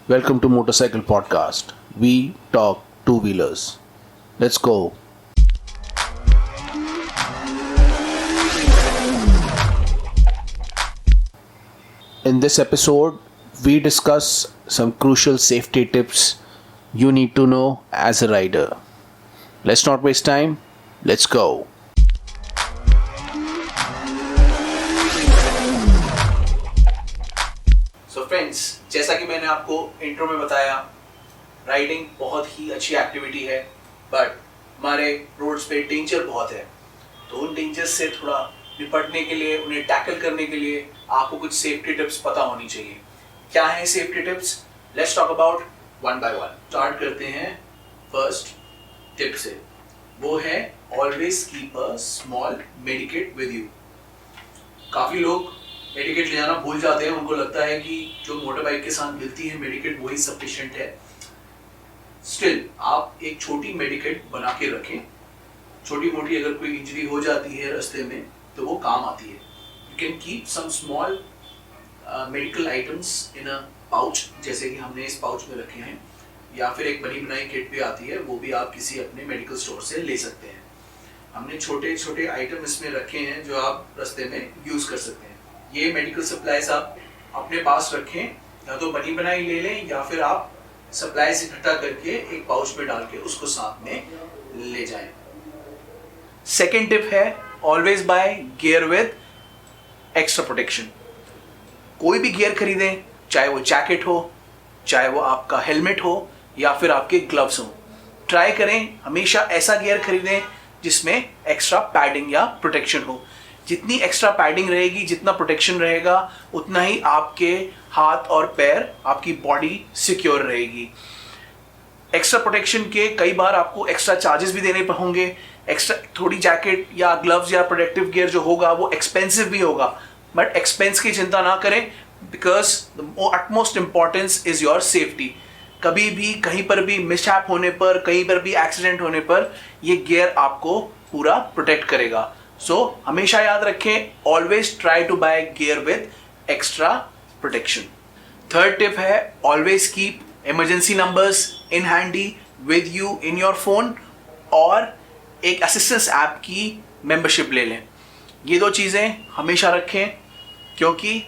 Welcome to Motorcycle Podcast. We talk two-wheelers. Let's go. In this episode, we discuss some crucial safety tips you need to know as a rider. Let's not waste time. Let's go. So friends, जैसा कि मैंने आपको intro में बताया, riding बहुत ही अच्छी activity है, but हमारे रोड्स पे डेंजर बहुत है। तो उन डेंजर्स से थोड़ा निपटने के लिए, उन्हें टैकल करने के लिए आपको कुछ सेफ्टी टिप्स पता होनी चाहिए। क्या है safety tips? Let's talk about one by one. Start करते हैं फर्स्ट टिप से। वो है always keep a small medic kit with you. काफ़ी लोग मेडिकेट ले जाना भूल जाते हैं। उनको लगता है कि जो मोटर बाइक के साथ मिलती है मेडिकेट वही सफिशिएंट है। स्टिल आप एक छोटी मेडिकेट बना के रखें। छोटी मोटी अगर कोई इंजरी हो जाती है रास्ते में तो वो काम आती है। You can keep some small medical items in a pouch, जैसे कि हमने इस पाउच में रखे हैं, या फिर एक बनी बनाई किट भी आती है, वो भी आप किसी अपने मेडिकल स्टोर से ले सकते हैं। हमने छोटे छोटे आइटम इसमें रखे हैं जो आप रास्ते में यूज कर सकते हैं। ये मेडिकल सप्लाईज आप अपने पास रखें, या तो बनी बनाई ले लें या फिर आप सप्लाईज इकट्ठा करके एक पाउच में डाल के उसको साथ में ले जाएं। सेकेंड टिप है always buy gear with extra protection. कोई भी गियर खरीदें, चाहे वो जैकेट हो, चाहे वो आपका हेलमेट हो, या फिर आपके ग्लव्स हो, ट्राई करें हमेशा ऐसा गियर खरीदें जिसमें एक्स्ट्रा पैडिंग या प्रोटेक्शन हो। जितनी एक्स्ट्रा पैडिंग रहेगी, जितना प्रोटेक्शन रहेगा, उतना ही आपके हाथ और पैर, आपकी बॉडी सिक्योर रहेगी। एक्स्ट्रा प्रोटेक्शन के कई बार आपको एक्स्ट्रा चार्जेस भी देने होंगे। एक्स्ट्रा थोड़ी जैकेट या ग्लव्स या प्रोटेक्टिव गियर जो होगा वो एक्सपेंसिव भी होगा, बट एक्सपेंस की चिंता ना करें, because the utmost importance is your safety. कभी भी कहीं पर भी मिसहैप होने पर, कहीं पर भी एक्सीडेंट होने पर ये गियर आपको पूरा प्रोटेक्ट करेगा। सो हमेशा याद रखें, always try to buy gear with extra protection. Third tip है always keep emergency numbers in handy with you in your phone, और एक असिस्टेंस ऐप की मेंबरशिप ले लें। ये दो चीज़ें हमेशा रखें, क्योंकि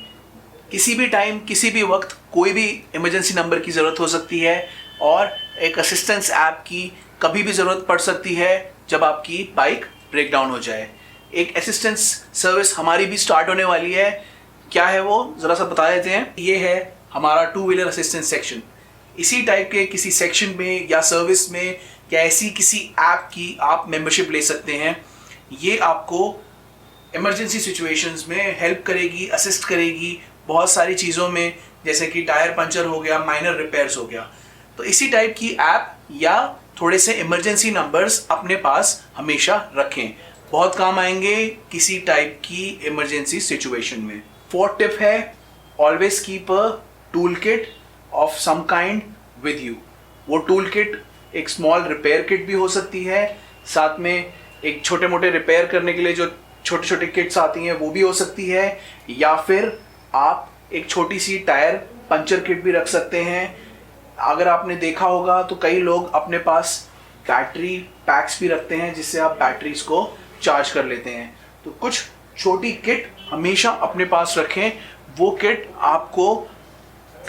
किसी भी टाइम, किसी भी वक्त कोई भी इमरजेंसी नंबर की ज़रूरत हो सकती है, और एक असिस्टेंस ऐप की कभी भी ज़रूरत पड़ सकती है जब आपकी बाइक ब्रेक डाउन हो जाए। एक असिस्टेंस सर्विस हमारी भी स्टार्ट होने वाली है। क्या है वो, ज़रा सा बता देते हैं। ये है हमारा टू व्हीलर असिस्टेंस सेक्शन। इसी टाइप के किसी सेक्शन में या सर्विस में या ऐसी किसी ऐप की आप मेंबरशिप ले सकते हैं। ये आपको इमरजेंसी सिचुएशंस में हेल्प करेगी, असिस्ट करेगी बहुत सारी चीज़ों में, जैसे कि टायर पंचर हो गया, माइनर रिपेयर्स हो गया। तो इसी टाइप की ऐप या थोड़े से इमरजेंसी नंबर्स अपने पास हमेशा रखें, बहुत काम आएंगे किसी टाइप की इमरजेंसी सिचुएशन में। फोर्थ टिप है always keep a tool kit of some kind with you. वो टूल किट एक स्मॉल रिपेयर किट भी हो सकती है, साथ में एक छोटे मोटे रिपेयर करने के लिए जो छोटे छोटे किट्स आती हैं वो भी हो सकती है, या फिर आप एक छोटी सी टायर पंचर किट भी रख सकते हैं। अगर आपने देखा होगा तो कई लोग अपने पास बैटरी पैक्स भी रखते हैं जिससे आप बैटरीज को चार्ज कर लेते हैं। तो कुछ छोटी किट हमेशा अपने पास रखें। वो किट आपको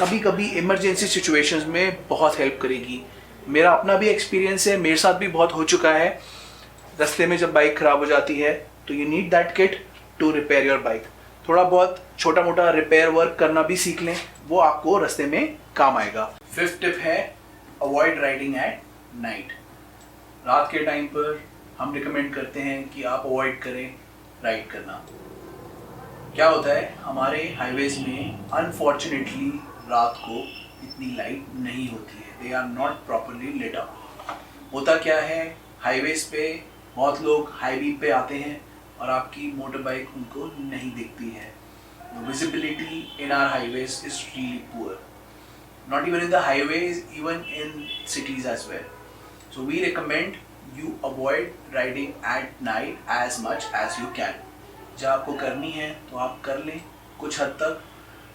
कभी कभी इमरजेंसी सिचुएशंस में बहुत हेल्प करेगी। मेरा अपना भी एक्सपीरियंस है, मेरे साथ भी बहुत हो चुका है। रास्ते में जब बाइक ख़राब हो जाती है तो you need that kit to repair your bike. थोड़ा बहुत छोटा मोटा रिपेयर वर्क करना भी सीख लें, वो आपको रास्ते में काम आएगा। फिफ्थ टिप है अवॉइड राइडिंग एट नाइट। रात के टाइम पर हम रिकमेंड करते हैं कि आप अवॉइड करें राइड करना। क्या होता है, हमारे हाईवेज में अनफॉर्चुनेटली रात को इतनी लाइट नहीं होती है, they are not properly lit up. होता क्या है, हाईवेज पे बहुत लोग हाई बीम पे आते हैं और आपकी मोटर बाइक उनको नहीं दिखती है। Visibility in our highways is really poor, not even in the highways, even in cities as well. So we recommend you avoid riding at night as much as you can। जब आपको करनी है तो आप कर लें कुछ हद तक,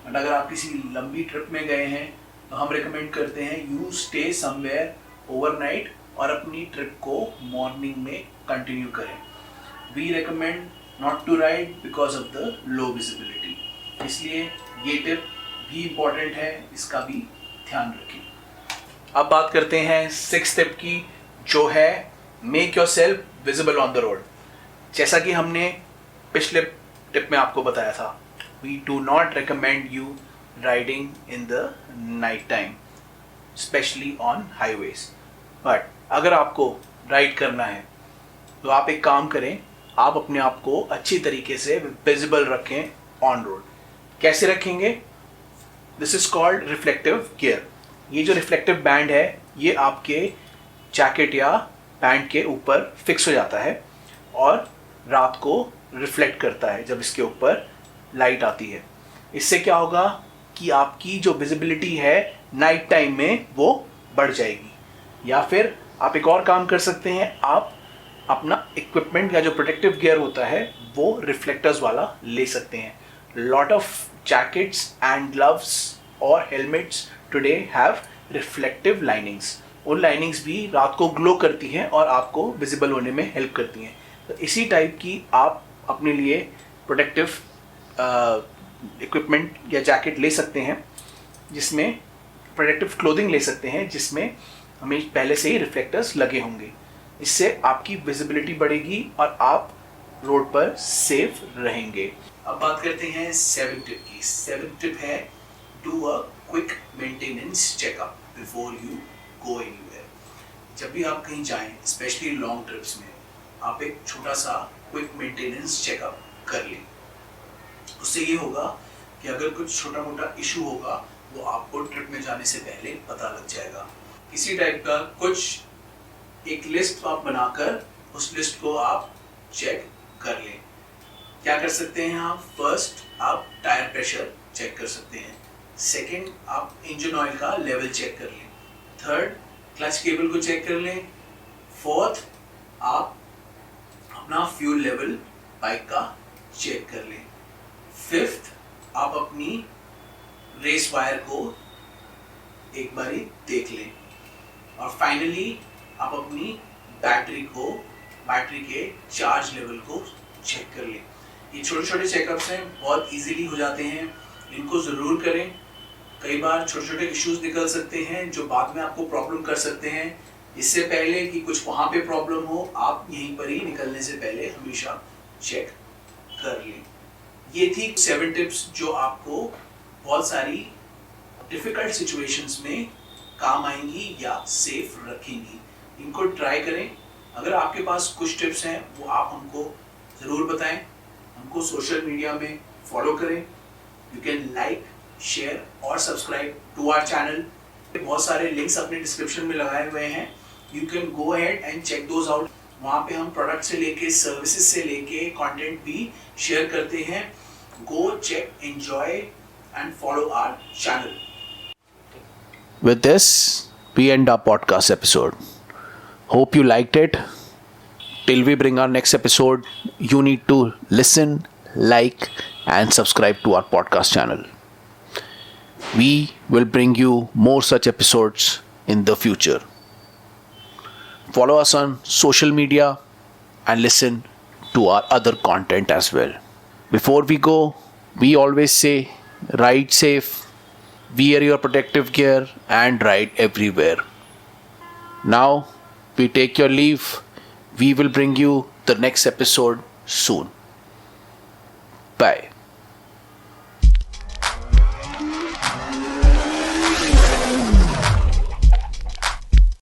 बट अगर आप किसी लंबी ट्रिप में गए हैं तो हम रिकमेंड करते हैं यू स्टे समवेयर ओवरनाइट और अपनी ट्रिप को मॉर्निंग में कंटिन्यू करें. We recommend not to ride because of the low visibility. इसलिए ये टिप भी इम्पॉर्टेंट है, इसका भी ध्यान रखें. अब बात करते हैं 6th टिप की, जो है make yourself visible on the road. जैसा कि हमने पिछले टिप में आपको बताया था, we do not recommend you riding in the night time, specially on highways. But अगर आपको राइड करना है तो आप एक काम करें, आप अपने आप को अच्छी तरीके से विजिबल रखें ऑन रोड. कैसे रखेंगे? This is called reflective gear. ये जो रिफ्लेक्टिव बैंड है ये आपके जैकेट या पैंट के ऊपर फिक्स हो जाता है और रात को रिफ्लेक्ट करता है जब इसके ऊपर लाइट आती है. इससे क्या होगा कि आपकी जो विजिबिलिटी है नाइट टाइम में वो बढ़ जाएगी. या फिर आप एक और काम कर सकते हैं, आप अपना इक्विपमेंट या जो प्रोटेक्टिव गियर होता है वो रिफ्लेक्टर्स वाला ले सकते हैं. Lot of jackets and gloves और helmets today have reflective linings. उन लाइनिंग्स भी रात को ग्लो करती हैं और आपको विजिबल होने में हेल्प करती हैं. तो इसी टाइप की आप अपने लिए प्रोटेक्टिव इक्विपमेंट या जैकेट ले सकते हैं, जिसमें प्रोटेक्टिव क्लोथिंग ले सकते हैं जिसमें हमें पहले से ही रिफ्लेक्टर्स लगे होंगे. इससे आपकी विजिबिलिटी बढ़ेगी और आप रोड पर सेफ रहेंगे. अब बात करते हैं 7th टिप की. 7th टिप है do a quick maintenance checkup before you go anywhere. जब भी आप कहीं जाएं, स्पेशली लॉन्ग ट्रिप्स में, आप एक छोटा सा क्विक मेंटेनेंस चेकअप कर लें. उससे ये होगा कि अगर कुछ छोटा मोटा इशू होगा वो आपको ट्रिप में जाने से पहले पता लग जाएगा. इसी टाइप का कुछ एक लिस्ट आप बनाकर उस लिस्ट को आप चेक कर लें. क्या कर सकते हैं आप? फर्स्ट आप टायर प्रेशर चेक कर सकते हैं. सेकंड आप इंजन ऑयल का लेवल चेक कर लें. थर्ड क्लच केबल को चेक कर लें. फोर्थ आप अपना फ्यूल लेवल बाइक का चेक कर लें. फिफ्थ आप अपनी रेस वायर को एक बारी देख लें. और फाइनली आप अपनी बैटरी के चार्ज लेवल को चेक कर लें. ये छोटे छोटे चेकअप्स हैं, बहुत इजीली हो जाते हैं, इनको ज़रूर करें. कई बार छोटे छोटे इश्यूज निकल सकते हैं जो बाद में आपको प्रॉब्लम कर सकते हैं. इससे पहले कि कुछ वहाँ पे प्रॉब्लम हो, आप यहीं पर ही निकलने से पहले हमेशा चेक कर लें. ये थी 7 टिप्स जो आपको बहुत सारी डिफ़िकल्ट सिचुएशंस में काम आएंगी या सेफ रखेंगी. इनको ट्राई करें. अगर आपके पास कुछ टिप्स हैं वो आप हमको ज़रूर बताएं. हमको सोशल मीडिया में फॉलो करें. यू कैन लाइक, शेयर और सब्सक्राइब टू आवर चैनल. बहुत सारे लिंक्स अपने डिस्क्रिप्शन में लगाए हुए हैं. You can go ahead and check those out. वहाँ पे हम प्रोडक्ट से लेके सर्विसेज से लेके कंटेंट भी शेयर करते हैं. Go check, enjoy and follow our channel. With this, we end our podcast episode. Hope you liked it. Till we bring our next episode, you need to listen, like, and subscribe to our podcast channel. We will bring you more such episodes in the future. Follow us on social media and listen to our other content as well. Before we go, we always say, ride safe, wear your protective gear, and ride everywhere. Now, we take your leave. We will bring you the next episode soon.